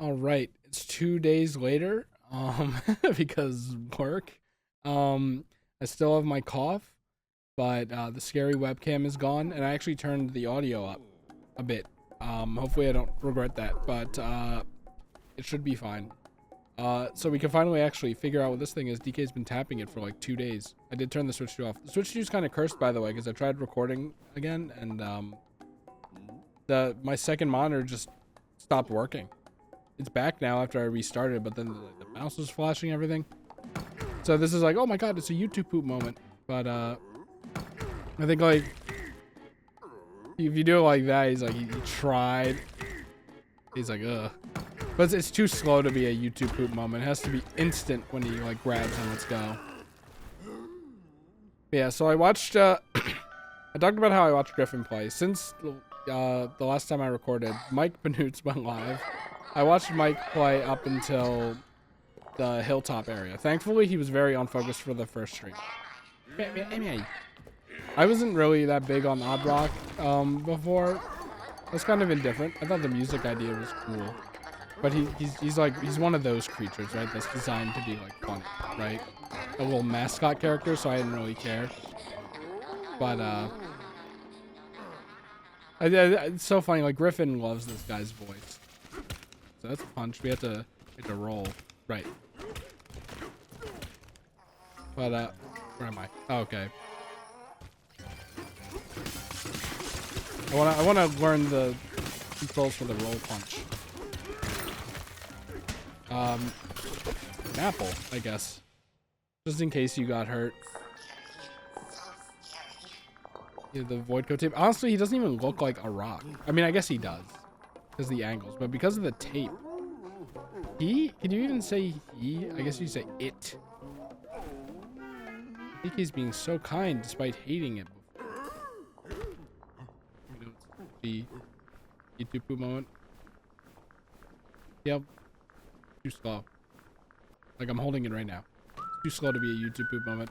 All right, it's 2 days later. Because work. I still have my cough, but the scary webcam is gone, and I actually turned the audio up a bit. Hopefully I don't regret that, but it should be fine. So we can finally actually figure out what this thing is. DK's been tapping it for like 2 days. I did turn the switch 2 off. The switch 2 is kind of cursed, by the way, because I tried recording again, and my second monitor just stopped working. It's back now after I restarted, but then the mouse was flashing everything. So this is like, oh my god, it's a YouTube poop moment. But I think like if you do it like that, he's like he tried. He's like, ugh. But it's too slow to be a YouTube poop moment. It has to be instant when he like grabs and let's go. But yeah, so I watched I talked about how I watched Griffin play. Since the last time I recorded, Mike Benutz went live. I watched Mike play up until the hilltop area. Thankfully, he was very unfocused for the first stream. I wasn't really that big on Odd Rock before. I was kind of indifferent. I thought the music idea was cool. But he's one of those creatures, right? That's designed to be like funny, right? A little mascot character, so I didn't really care. But it's so funny. Like Griffin loves this guy's voice. So that's a punch. We have to roll. Right. But where am I? Oh, okay. I wanna learn the controls for the roll punch. An apple, I guess. Just in case you got hurt. Yeah, the void coat tape. Honestly, he doesn't even look like a rock. I mean, I guess he does. Because of the angles. But because of the tape. Can you even say he? I guess you say it. I think he's being so kind despite hating it before. The YouTube poop moment. Yep. Too slow. Like I'm holding it right now. It's too slow to be a YouTube poop moment.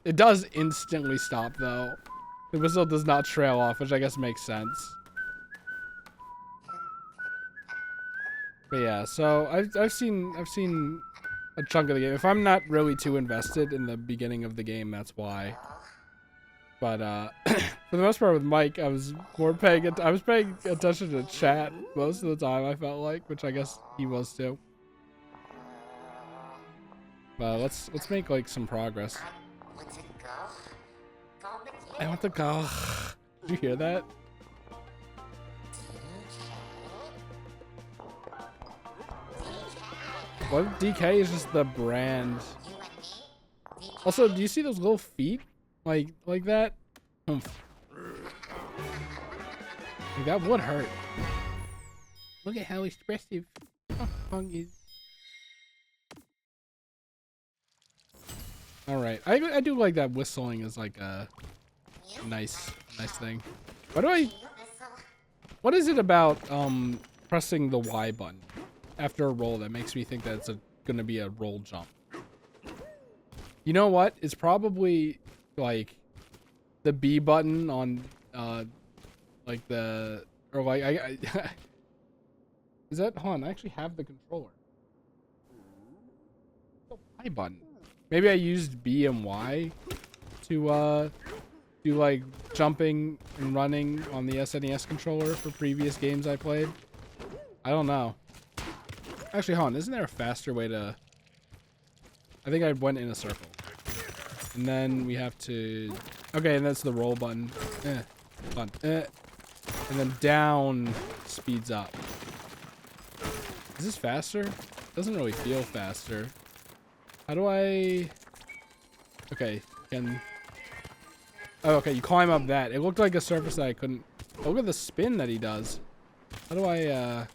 It does instantly stop though. The whistle does not trail off, which I guess makes sense. But yeah, so I've seen a chunk of the game. If I'm not really too invested in the beginning of the game, that's why. But for the most part with Mike, I was paying attention to chat most of the time. I felt like, which I guess he was too. But let's make like some progress. I want to go. Did you hear that? What DK is just the brand. Also, do you see those little feet? Like that? Like that would hurt. Look at how expressive Hong is. Alright. I do like that whistling is like a nice thing. What is it about pressing the Y button after a roll that makes me think that it's gonna be a roll jump? You know what? It's probably like the B button on like the or like I is that hold on, I actually have the controller. The Y button. Maybe I used B and Y to do like jumping and running on the SNES controller for previous games I played. I don't know. Actually, hold on, isn't there a faster way to... I think I went in a circle. And then we have to... Okay, and that's the roll button. Fun. And then down speeds up. Is this faster? Doesn't really feel faster. How do I... Okay, can... Oh, okay, you climb up that. It looked like a surface that I couldn't... Oh, look at the spin that he does. How do I,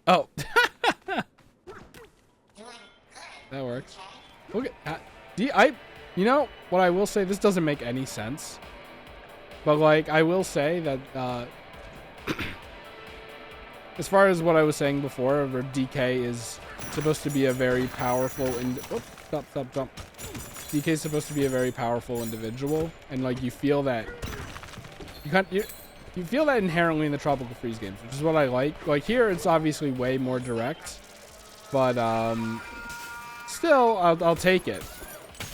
Oh. That works. Look at... You know, what I will say, this doesn't make any sense. But, like, I will say that, as far as what I was saying before, where DK is supposed to be a very powerful... Stop. DK is supposed to be a very powerful individual, and like you feel that You feel that inherently in the Tropical Freeze games, which is what I like. Like here, it's obviously way more direct, but still, I'll take it.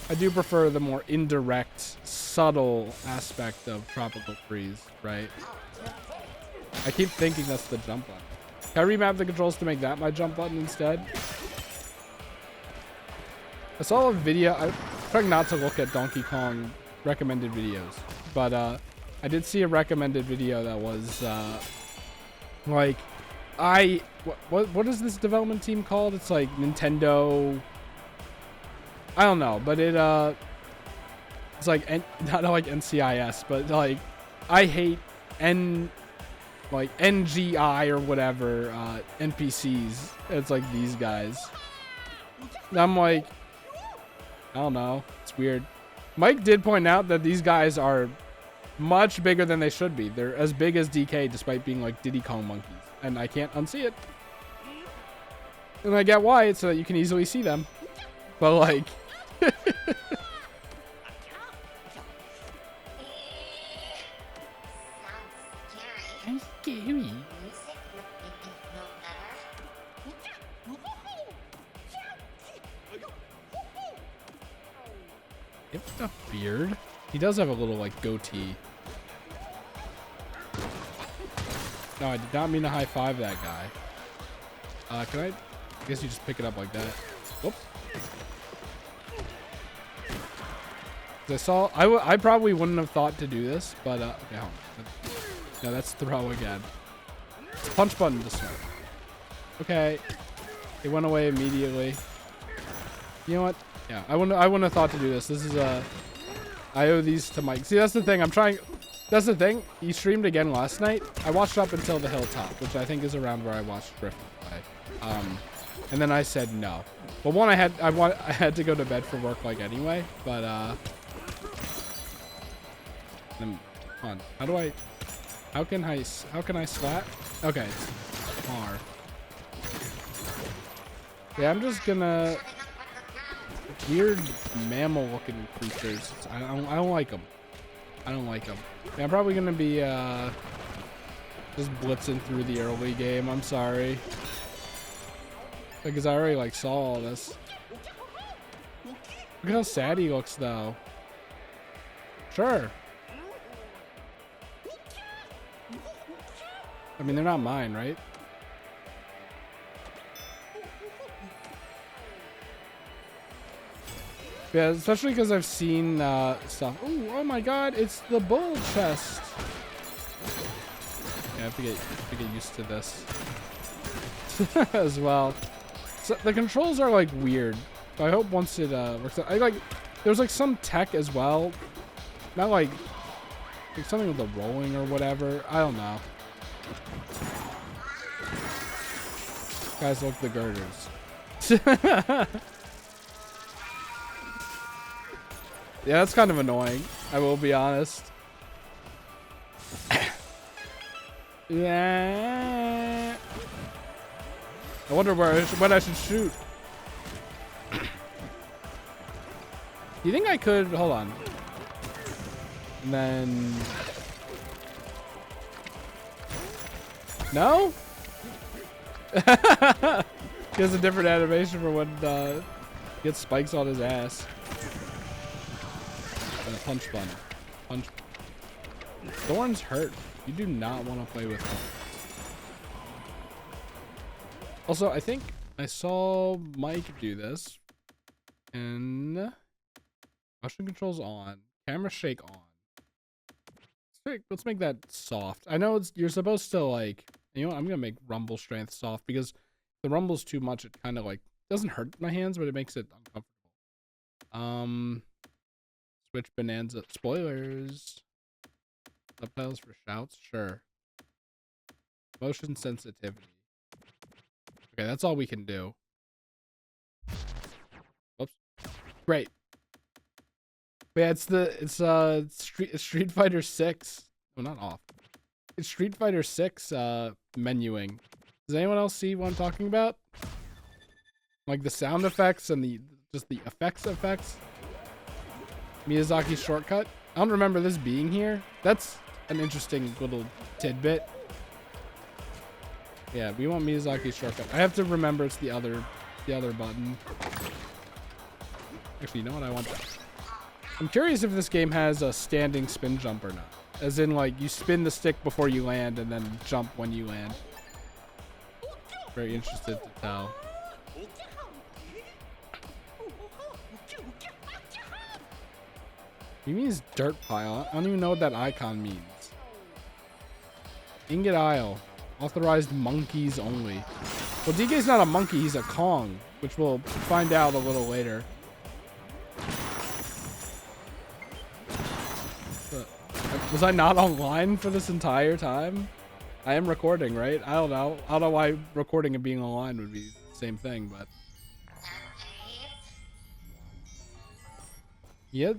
I do prefer the more indirect, subtle aspect of Tropical Freeze, right? I keep thinking that's the jump button. Can I remap the controls to make that my jump button instead? I saw a video. I'm trying not to look at Donkey Kong recommended videos, but I did see a recommended video that was like, what is this development team called? It's like Nintendo. I don't know, but it's like not like NCIS, but like I hate like NGI or whatever NPCs. It's like these guys. And I'm like, I don't know. It's weird. Mike did point out that these guys are much bigger than they should be. They're as big as DK despite being like Diddy Kong monkeys. And I can't unsee it. And I get why. It's so that you can easily see them. But like... I'm scary. It's a beard. He does have a little like goatee. No, I did not mean to high five that guy. Can I guess you just pick it up like that. Whoops. I probably wouldn't have thought to do this, but okay, hold on. No, that's throw again. Punch button to start. Okay. It went away immediately. You know what? Yeah, I wouldn't have thought to do this. This is I owe these to Mike. See, that's the thing. That's the thing. He streamed again last night. I watched Up Until the Hilltop, which I think is around where I watched Griffin play. And then I said no. Well, one, I had to go to bed for work like anyway, but hold on. How can I slap? Okay, it's R. Yeah, I'm just gonna weird mammal-looking creatures. I don't like them. I don't like them. Yeah, I'm probably gonna be just blitzing through the early game. I'm sorry, because I already like saw all this. Look at how sad he looks, though. Sure. I mean, they're not mine, right? Yeah, especially because I've seen stuff. Ooh, oh my god, it's the bull chest. Yeah, I have to get used to this as well. So the controls are like weird. I hope once it works out. There's like some tech as well. Not like something with the rolling or whatever. I don't know. Guys, look, the girders. Yeah, that's kind of annoying. I will be honest. Yeah. I wonder when I should shoot. You think I could? Hold on. And then. No? He has a different animation for when he gets spikes on his ass. And a punch button. Punch. Thorns hurt. You do not want to play with thorns. Also, I think I saw Mike do this. And motion controls on. Camera shake on. Let's make that soft. I know you're supposed to like, you know what, I'm gonna make rumble strength soft because the rumble's too much. It kind of like doesn't hurt my hands, but it makes it uncomfortable. Switch Bananza spoilers. Subtitles for shouts, sure. Motion sensitivity. Okay, that's all we can do. Whoops. Great. But yeah, it's Street Fighter 6. Oh, not off. It's Street Fighter 6 menuing. Does anyone else see what I'm talking about? Like the sound effects and just the effects. Miyazaki's shortcut. I don't remember this being here. That's an interesting little tidbit. Yeah, we want Miyazaki's shortcut. I have to remember it's the other button. Actually, you know what? I want that. I'm curious if this game has a standing spin jump or not. As in, like, you spin the stick before you land and then jump when you land. Very interested to tell. He means dirt pile. I don't even know what that icon means. Ingot Isle. Authorized monkeys only. Well, DK's not a monkey, he's a Kong, which we'll find out a little later. Was I not online for this entire time? I am recording, right? I don't know. I don't know why recording and being online would be the same thing, but... Yeah,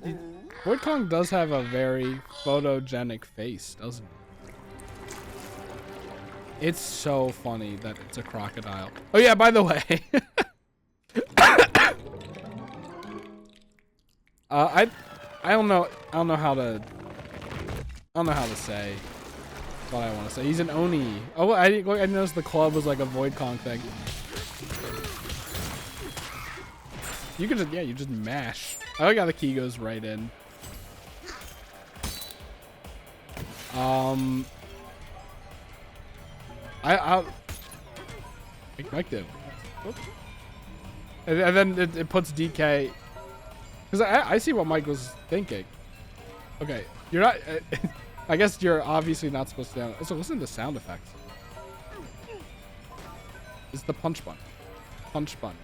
Void Kong does have a very photogenic face, doesn't it? It's so funny that it's a crocodile. Oh yeah, by the way. I don't know how to say what I want to say. He's an Oni. Oh, I noticed the club was like a Void Kong thing. You can just, yeah, you just mash. I like how the key goes right in. I Mike did. And then it puts DK. Because I see what Mike was thinking. Okay, you're not. I guess you're obviously not supposed to. So listen to sound effects. It's the punch button. Punch button.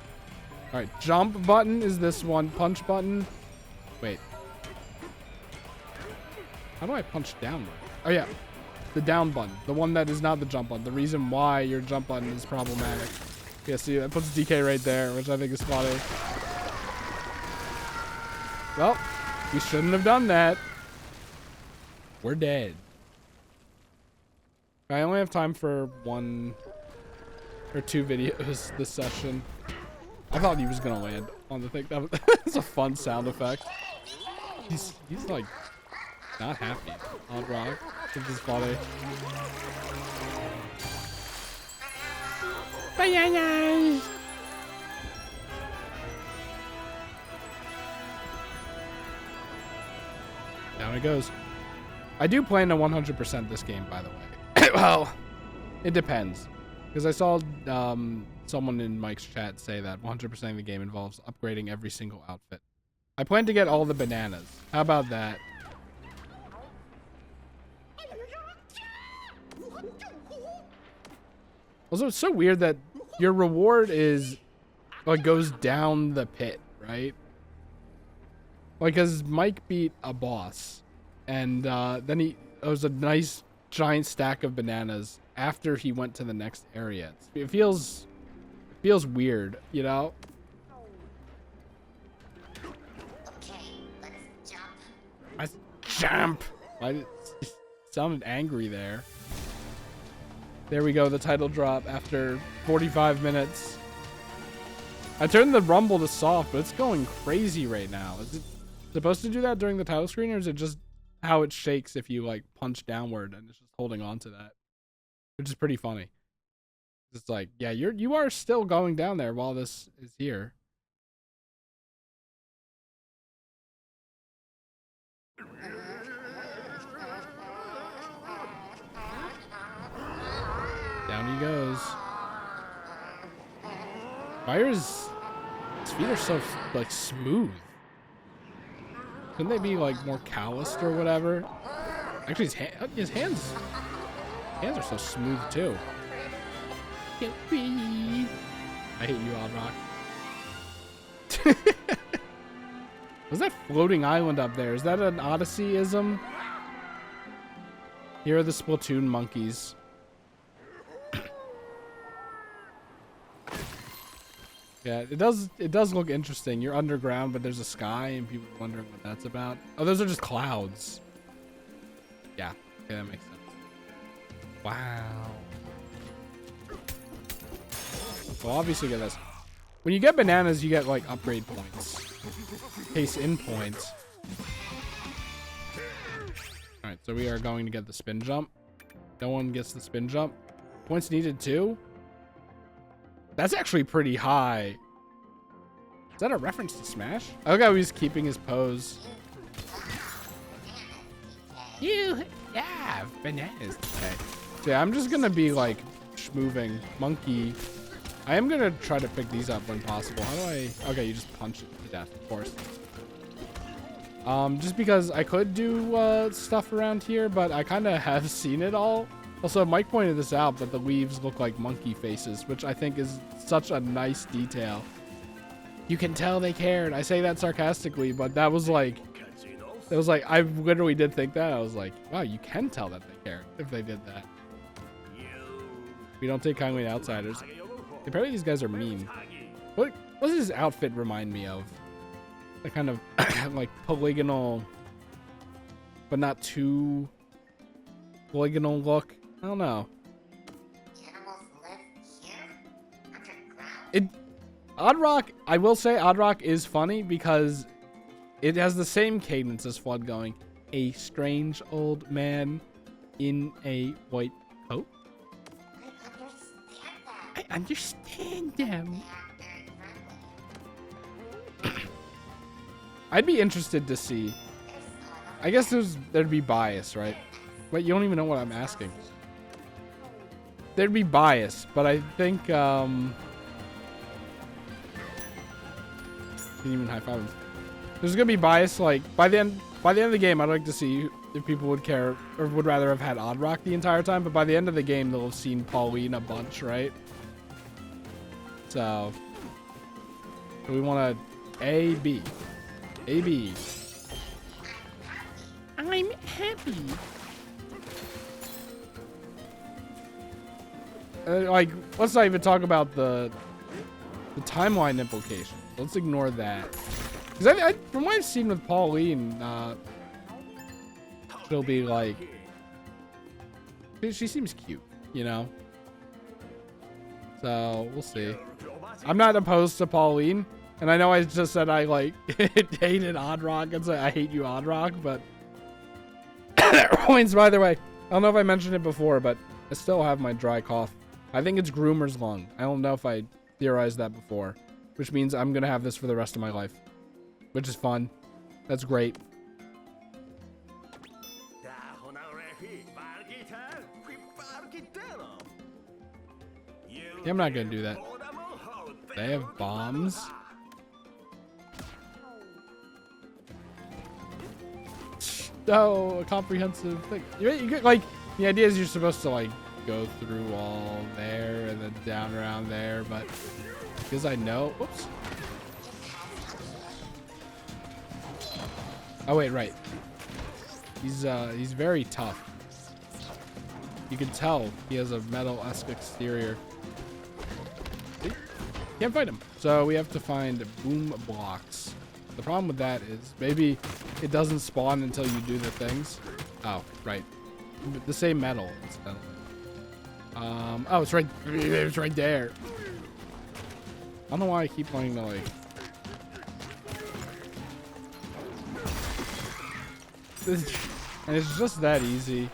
All right, jump button is this one. Punch button. Wait. How do I punch downward? Oh yeah, the down button. The one that is not the jump button. The reason why your jump button is problematic. Yeah, see, that puts DK right there, which I think is funny. Well, we shouldn't have done that. We're dead. I only have time for 1 or 2 videos this session. I thought he was gonna land on the thing. That's a fun sound effect. He's like not happy. Odd Rock. This is funny. Bananas. Down it goes. I do plan to 100% this game, by the way. Well, it depends. Because I saw someone in Mike's chat say that 100% of the game involves upgrading every single outfit. I plan to get all the bananas. How about that? Also, it's so weird that your reward is like goes down the pit, right? Like, cause Mike beat a boss, and then it was a nice giant stack of bananas after he went to the next area. It feels weird, you know? Okay, let's jump. Let's jump. I sounded angry there. There we go, the title drop after 45 minutes. I turned the rumble to soft, but it's going crazy right now. Is it supposed to do that during the title screen, or is it just how it shakes if you like punch downward and it's just holding on to that? Which is pretty funny. It's like, yeah, you are still going down there while this is here. Down he goes. His feet are so like smooth. Couldn't they be like more calloused or whatever? Actually, his hands are so smooth too. I hate you, Odd Rock. What's that floating island up there? Is that an Odyssey-ism? Here are the Splatoon monkeys. Yeah, it does look interesting. You're underground, but there's a sky, and people are wondering what that's about. Oh, those are just clouds. Yeah, okay, that makes sense. Wow. Well, obviously get this. When you get bananas, you get like upgrade points. Case in points. Alright, So we are going to get the spin jump. No one gets the spin jump. Points needed 2. That's actually pretty high. Is that a reference to Smash? I like how he's keeping his pose. You have bananas. Okay. So yeah, I'm just gonna be like moving monkey. I am gonna try to pick these up when possible. How do I? Okay, you just punch it to death, of course. Just because I could do stuff around here, but I kind of have seen it all. Also, Mike pointed this out, that the leaves look like monkey faces, which I think is such a nice detail. You can tell they cared. I say that sarcastically, but that was like, I literally did think that. I was like, wow, you can tell that they cared if they did that. We don't take kindly to outsiders. Apparently these guys are mean. What does his outfit remind me of? The kind of like polygonal, but not too polygonal look. I don't know. Odd Rock, I will say Odd Rock is funny because it has the same cadence as Flood going, a strange old man in a white coat. I understand them. I'd be interested to see. I guess there'd be bias, right? Wait, you don't even know what I'm asking. There'd be bias, but I think didn't even high five him. There's gonna be bias. Like by the end of the game, I'd like to see if people would care or would rather have had Odd Rock the entire time. But by the end of the game, they'll have seen Pauline a bunch, right? So we want to A B. I'm happy. Like, let's not even talk about the timeline implications. Let's ignore that. Because from what I've seen with Pauline, she'll be like, she seems cute, you know? So, we'll see. I'm not opposed to Pauline. And I know I just said I, like, hated Odd Rock. And so I hate you, Odd Rock, but... that reminds, by the way, I don't know if I mentioned it before, but I still have my dry cough. I think it's groomer's lung. I don't know if I theorized that before. Which means I'm going to have this for the rest of my life. Which is fun. That's great. Yeah, I'm not going to do that. They have bombs. No, a comprehensive thing. You get, like, the idea is you're supposed to, like, go through all there and then down around there, but because I know, whoops. Oh wait, right. He's very tough. You can tell he has a metal-esque exterior. See? Can't fight him. So we have to find boom blocks. The problem with that is maybe it doesn't spawn until you do the things. Oh, right. The same metal, incidentally. Oh, it's right there. I don't know why I keep wanting to, like... And it's just that easy.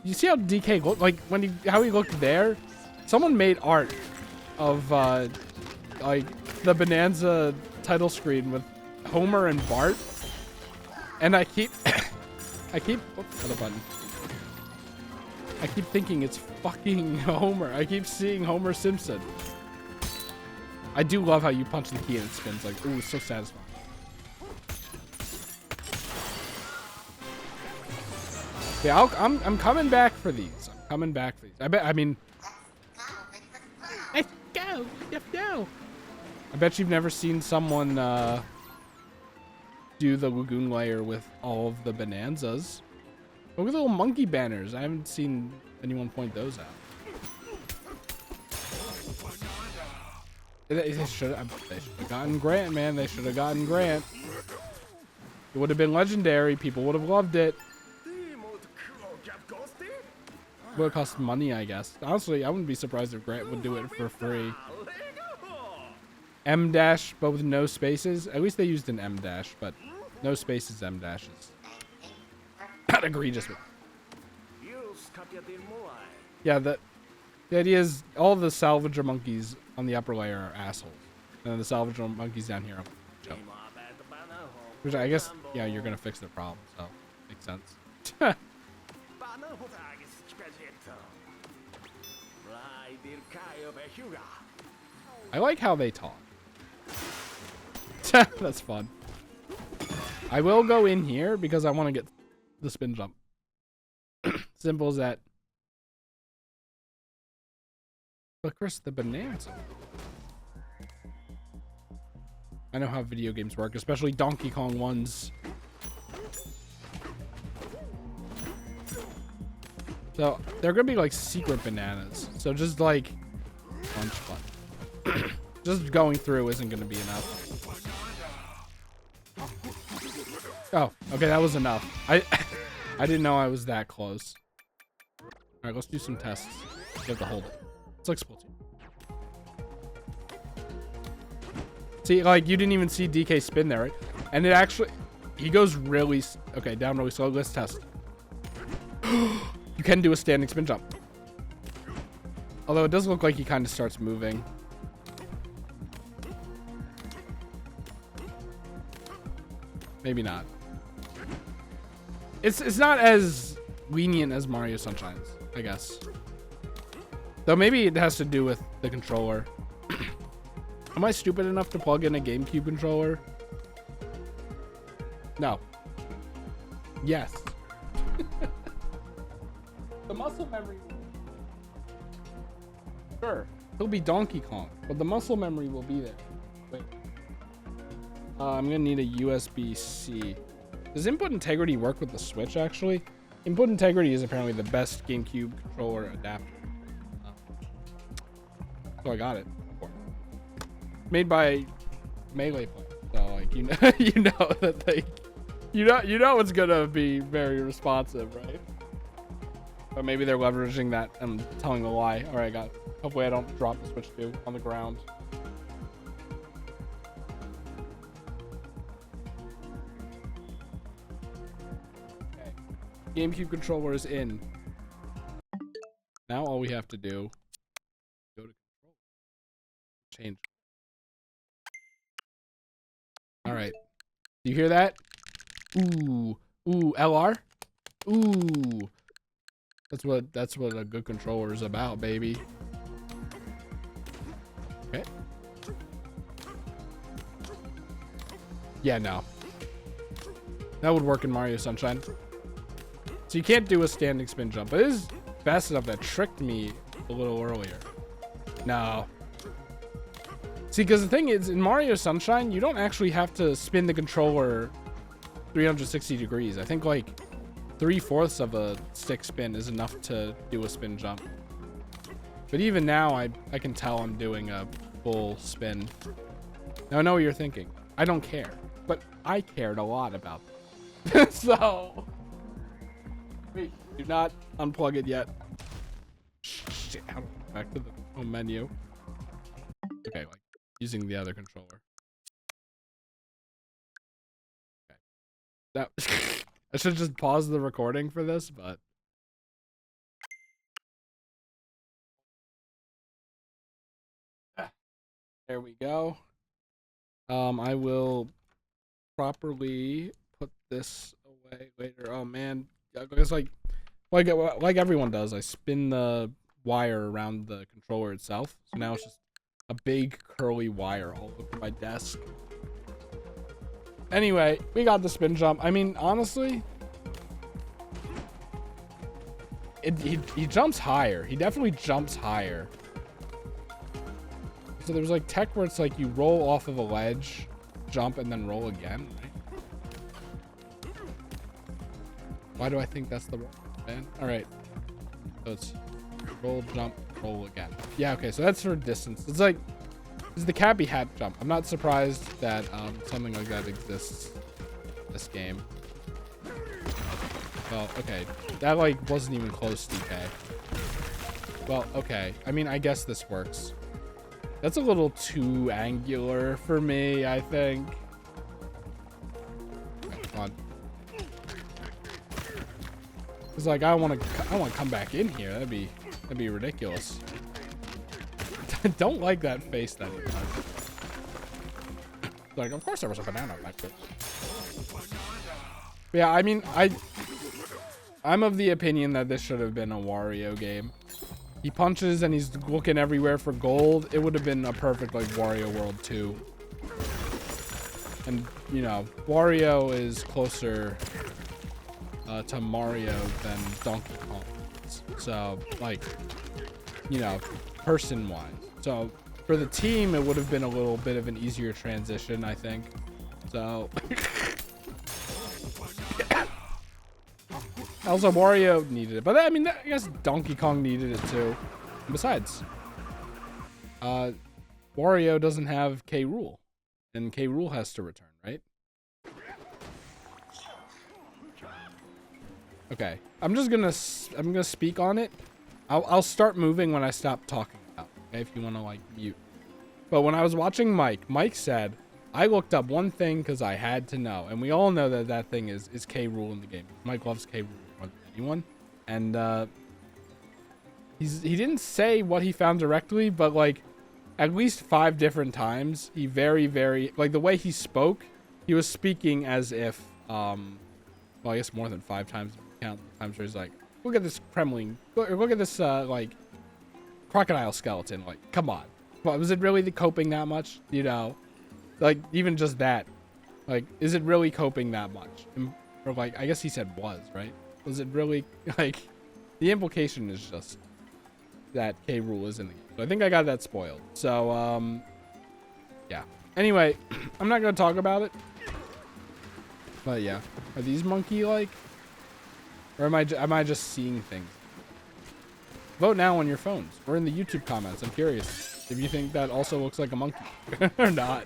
You see how DK looked? Like, how he looked there? Someone made art of, like, the Bananza title screen with Homer and Bart. And I keep... Oops, other button. I keep thinking it's fucking Homer. I keep seeing Homer Simpson. I do love how you punch the key and it spins. Like, ooh, it's so satisfying. Yeah, I'm coming back for these. I'm coming back for these. I mean... Let's go! Let's go! I bet you've never seen someone, do the Lagoon layer with all of the Bananzas. Look at the little monkey banners. I haven't seen anyone point those out. They should have gotten Grant, man. They should have gotten Grant. It would have been legendary. People would have loved it. Would have cost money, I guess. Honestly, I wouldn't be surprised if Grant would do it for free. M dash, but with no spaces. At least they used an M dash, but no spaces, M dashes. not egregious. But yeah, the idea is all the salvager monkeys on the upper layer are assholes, and then the salvager monkeys down here are chill. Which I guess, yeah, you're gonna fix their problem, so makes sense. I like how they talk. That's fun. I will go in here because I want to get the spin jump. Simple as that. But Chris, the Bananza. I know how video games work, especially Donkey Kong ones. So they're gonna be like secret bananas. So just like lunch fun. Just going through isn't gonna be enough. Oh, okay, that was enough. I didn't know I was that close. All right, let's do some tests. You have to hold it. It's like Splatoon. See, like, you didn't even see DK spin there, right? And it actually, he goes really, okay, down really slow. Let's test. You can do a standing spin jump. Although it does look like he kind of starts moving. Maybe not. It's not as lenient as Mario Sunshine's, I guess. Though maybe it has to do with the controller. Am I stupid enough to plug in a GameCube controller? No. Yes. The muscle memory. Sure, he'll be Donkey Kong, but the muscle memory will be there. Wait. I'm gonna need a USB-C. Does input integrity work with the Switch, actually? Input integrity is apparently the best GameCube controller adapter. So I got it. Made by Melee players. So, like, you know, you know that they, you know it's gonna be very responsive, right? But maybe they're leveraging that. I'm telling a lie. All right, got it. Hopefully I don't drop the Switch 2 on the ground. GameCube controller is in. Now all we have to do is go to control. Change. All right. Do you hear that? Ooh. Ooh, LR? Ooh. That's what a good controller is about, baby. Okay. Yeah, no. That would work in Mario Sunshine. So you can't do a standing spin jump, but it is fast enough that tricked me a little earlier. No. See, because the thing is, in Mario Sunshine, you don't actually have to spin the controller 360 degrees. I think like 3/4 of a stick spin is enough to do a spin jump. But even now, I can tell I'm doing a full spin. Now I know what you're thinking. I don't care, but I cared a lot about this. So... Wait, do not unplug it yet. Shit, how do I go back to the home menu? Okay, like using the other controller. Okay. That I should just pause the recording for this, but there we go. I will properly put this away later. Oh man. It's like everyone does, I spin the wire around the controller itself. So now it's just a big curly wire all over my desk. Anyway, we got the spin jump. I mean, honestly, he jumps higher. He definitely jumps higher. So there's like tech where it's like you roll off of a ledge, jump, and then roll again, right? Why do I think that's the wrong band? All right. So it's roll, jump, roll again. Yeah, okay. So that's for distance. It's like, it's the Cappy Hat jump. I'm not surprised that something like that exists in this game. Well, okay. That like wasn't even close, DK. Well, okay. I mean, I guess this works. That's a little too angular for me, I think. Okay, come on. It's like I want to come back in here. That'd be ridiculous. Don't like that face that he does. Like, of course there was a banana back there. Yeah, I mean, I'm of the opinion that this should have been a Wario game. He punches and he's looking everywhere for gold. It would have been a perfect, like, Wario World 2. And, you know, Wario is closer to Mario than Donkey Kong. So, like, you know, person-wise. So, for the team, it would have been a little bit of an easier transition, I think. So... Also, Wario needed it. But, I mean, I guess Donkey Kong needed it, too. And besides, Wario doesn't have K. Rool. And K. Rool has to return, right? Okay. I'm gonna speak on it. I'll start moving when I stop talking about it, okay? If you want to, like, mute. But when I was watching Mike said, I looked up one thing because I had to know. And we all know that that thing is K. Rool in the game. Mike loves K. Rool more than anyone. And he didn't say what he found directly, but, like, at least 5 different times, he very, like, the way he spoke, he was speaking as if, well, I guess more than 5 times, count the times where he's like, look at this Kremlin, look at this, like, crocodile skeleton, like, come on. Well, was it really the coping that much? You know, like, even just that, like, is it really coping that much? Or, like, I guess he said was, right? Was it really, like, the implication is just that K. Rool is in the game. So I think I got that spoiled. So, yeah. Anyway, I'm not going to talk about it. But yeah. Are these monkey-like? Or am I just seeing things? Vote now on your phones or in the YouTube comments. I'm curious if you think that also looks like a monkey or not.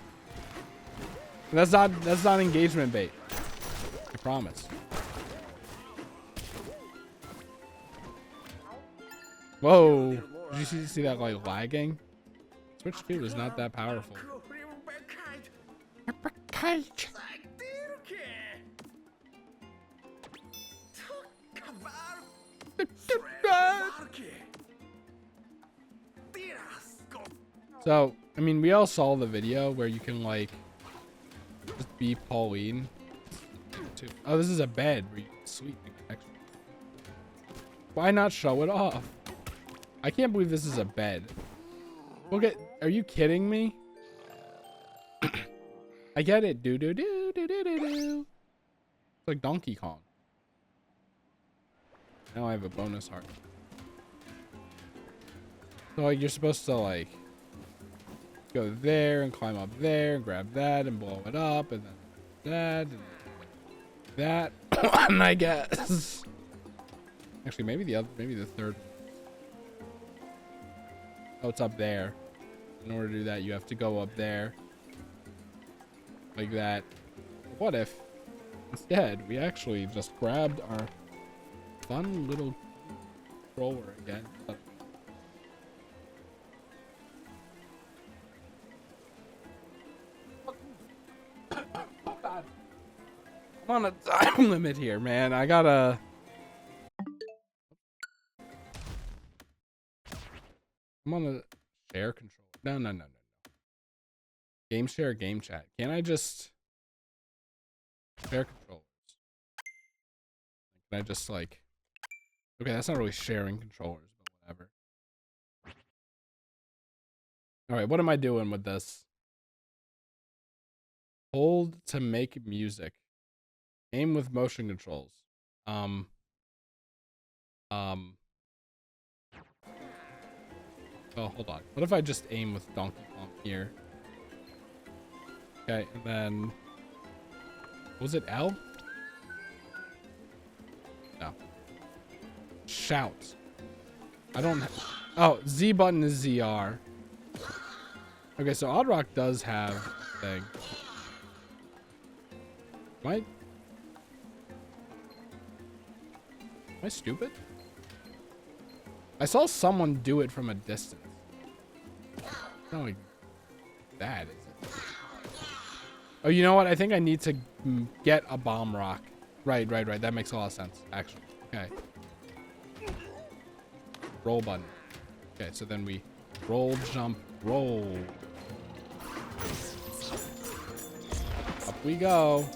That's not engagement bait. I promise. Whoa. Did you see that, like, lagging? Switch 2 is not that powerful. So, I mean, we all saw the video where you can, like, just be Pauline. Oh, this is a bed where you can sleep. Why not show it off? I can't believe this is a bed. Look at, are you kidding me? I get it. Do. It's like Donkey Kong. Now I have a bonus heart. So, like, you're supposed to, like, go there and climb up there and grab that and blow it up and then that and I guess. Actually, maybe the third. Oh, it's up there. In order to do that, you have to go up there. Like that. What if instead we actually just grabbed our fun little controller again? I'm on a time limit here, man. I gotta... I'm on a share control. No. Game share, game chat. Can't I just share controllers? Can I just, like... Okay, that's not really sharing controllers, but whatever. Alright, what am I doing with this? Hold to make music. Aim with motion controls. Oh, hold on. What if I just aim with Donkey Kong here? Okay, and then... Was it L? No. Shout. I don't... Oh, Z button is ZR. Okay, so Oddrock does have a thing. Am I stupid? I saw someone do it from a distance. It's not like that, is it? Oh, you know what? I think I need to get a bomb rock. Right. That makes a lot of sense, actually. Okay. Roll button. Okay, so then we roll, jump, roll. Up we go.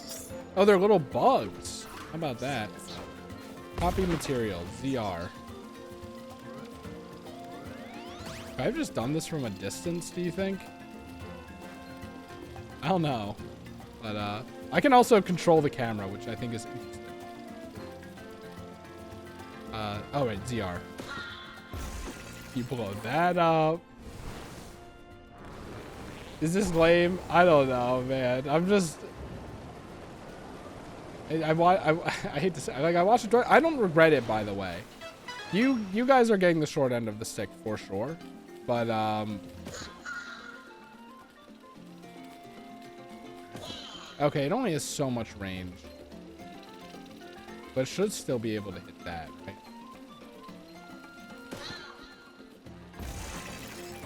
Oh, they're little bugs. How about that? Copy material, ZR. Could I have just done this from a distance, do you think? I don't know. But, I can also control the camera, which I think is interesting. Oh wait, ZR. You blow that up. Is this lame? I don't know, man. I'm just... I hate to say, like, I watched it. I don't regret it, by the way. You guys are getting the short end of the stick for sure, but okay, it only has so much range, but it should still be able to hit that, right?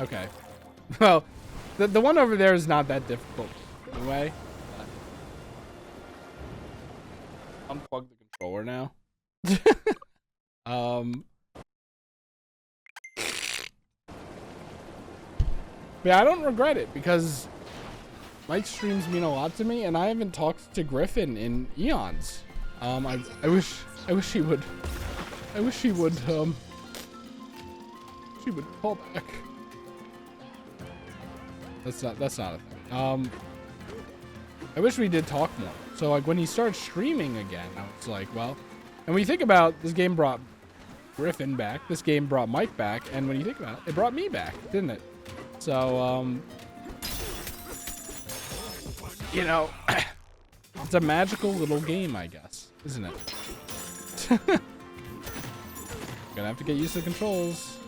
Okay. Well, the one over there is not that difficult anyway. Unplug the controller now. Yeah, I don't regret it because Mike streams mean a lot to me, and I haven't talked to Griffin in eons. I wish he would. I wish he would. She would call back. That's not a thing. I wish we did talk more. So like when he started streaming again, I was like, well, and when you think about this game brought Griffin back, this game brought Mike back, and when you think about it, it brought me back, didn't it? So you know, it's a magical little game, I guess, isn't it? Gonna have to get used to the controls.